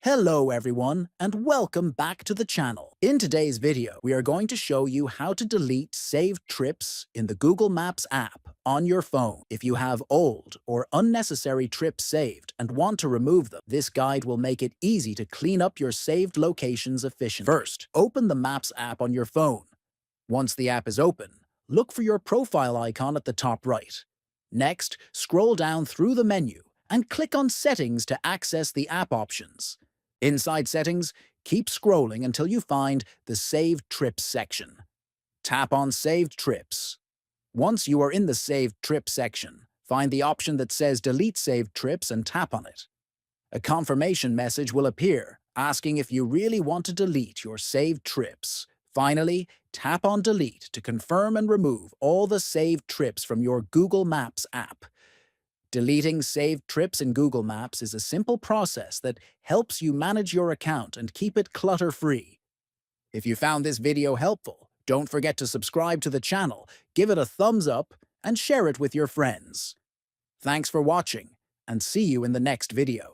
Hello everyone, and welcome back to the channel. In today's video, we are going to show you how to delete saved trips in the Google Maps app on your phone. If you have old or unnecessary trips saved and want to remove them, this guide will make it easy to clean up your saved locations efficiently. First, open the Maps app on your phone. Once the app is open, look for your profile icon at the top right. Next, scroll down through the menu and click on Settings to access the app options. Inside Settings, keep scrolling until you find the Saved Trips section. Tap on Saved Trips. Once you are in the Saved Trips section, find the option that says Delete Saved Trips and tap on it. A confirmation message will appear, asking if you really want to delete your saved trips. Finally, tap on Delete to confirm and remove all the saved trips from your Google Maps app. Deleting saved trips in Google Maps is a simple process that helps you manage your account and keep it clutter-free. If you found this video helpful, don't forget to subscribe to the channel, give it a thumbs up, and share it with your friends. Thanks for watching, and see you in the next video.